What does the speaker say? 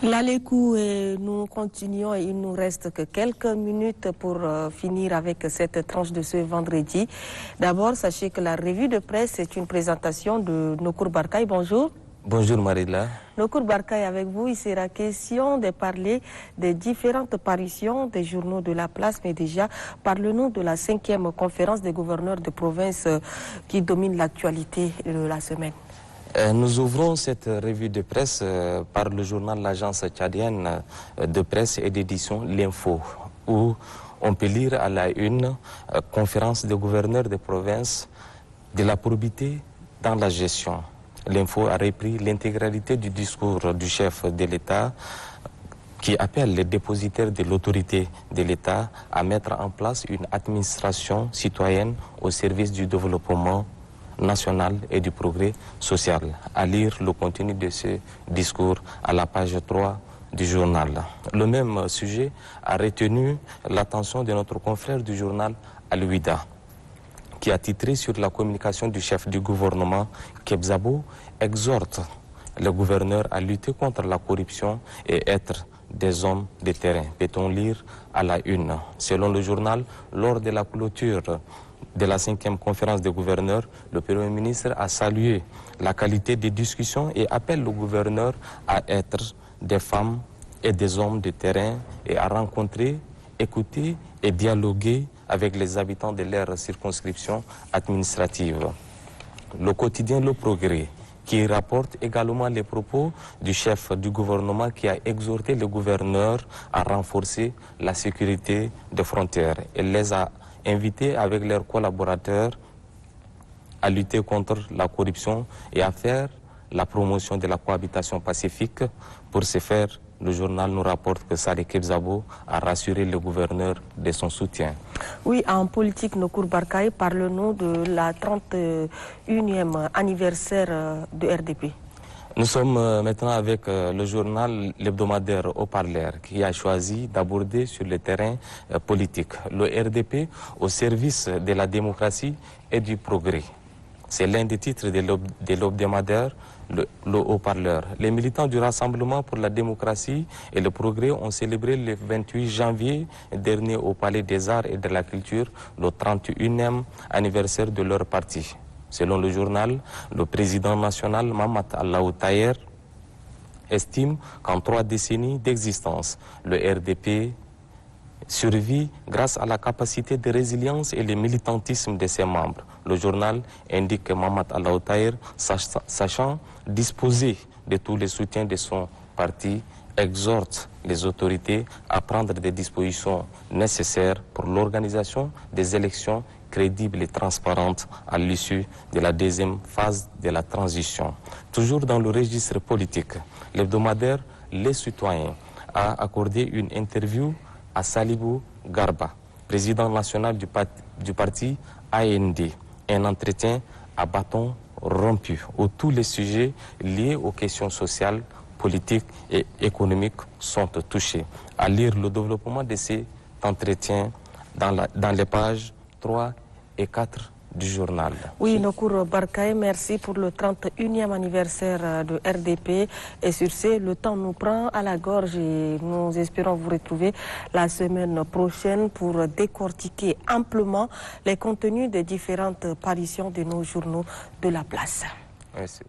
L'Alekou, nous continuons et il nous reste que quelques minutes pour finir avec cette tranche de ce vendredi. D'abord, sachez que la revue de presse est une présentation de Nokour Barkaï. Bonjour. Bonjour Marilla. Nokour Barkaï, avec vous, il sera question de parler des différentes parutions des journaux de la place, mais déjà, parlez-nous de la 5e conférence des gouverneurs de province qui domine l'actualité de la semaine. Nous ouvrons cette revue de presse par le journal L'Agence tchadienne de presse et d'édition L'Info, où on peut lire à la une conférence des gouverneurs de province de la probité dans la gestion. L'Info a repris l'intégralité du discours du chef de l'État qui appelle les dépositaires de l'autorité de l'État à mettre en place une administration citoyenne au service du développement national et du progrès social. À lire le contenu de ce discours à la page 3 du journal. Le même sujet a retenu l'attention de notre confrère du journal Al-Ouida, qui a titré sur la communication du chef du gouvernement, Kebzabo, exhorte le gouverneur à lutter contre la corruption et être des hommes de terrain. Peut-on lire à la une. Selon le journal, lors de la clôture de la 5e conférence des gouverneurs, le Premier ministre a salué la qualité des discussions et appelle le gouverneur à être des femmes et des hommes de terrain et à rencontrer, écouter et dialoguer avec les habitants de leur circonscription administrative. Le quotidien Le Progrès, qui rapporte également les propos du chef du gouvernement qui a exhorté le gouverneur à renforcer la sécurité des frontières. Il les a invités avec leurs collaborateurs à lutter contre la corruption et à faire la promotion de la cohabitation pacifique. Pour ce faire, le journal nous rapporte que Saleh Kebzabo a rassuré le gouverneur de son soutien. Oui, en politique, Nokour Barkaï, parle-nous de la 31e anniversaire de RDP. Nous sommes maintenant avec le journal l'hebdomadaire Au Parleur qui a choisi d'aborder sur le terrain politique le RDP au service de la démocratie et du progrès. C'est l'un des titres de l'hebdomadaire, le Haut-Parleur. Les militants du Rassemblement pour la démocratie et le progrès ont célébré le 28 janvier dernier au Palais des Arts et de la Culture le 31e anniversaire de leur parti. Selon le journal, le président national Mahamat Alao Taher estime qu'en 3 décennies d'existence, le RDP survit grâce à la capacité de résilience et le militantisme de ses membres. Le journal indique que Mahamat Alao Taher, sachant disposer de tous les soutiens de son parti, exhorte les autorités à prendre des dispositions nécessaires pour l'organisation des élections crédibles et transparentes à l'issue de la 2e phase de la transition. Toujours dans le registre politique, l'hebdomadaire Les Citoyens a accordé une interview à Salibou Garba, président national du parti AND, un entretien à bâton rompu où tous les sujets liés aux questions sociales, politiques et économiques sont touchés. À lire le développement de cet entretien dans les pages 3 et 4 du journal. Oui, Nokour Barkaï, merci pour le 31e anniversaire de RDP. Et sur ce, le temps nous prend à la gorge et nous espérons vous retrouver la semaine prochaine pour décortiquer amplement les contenus des différentes parutions de nos journaux de la place. Merci.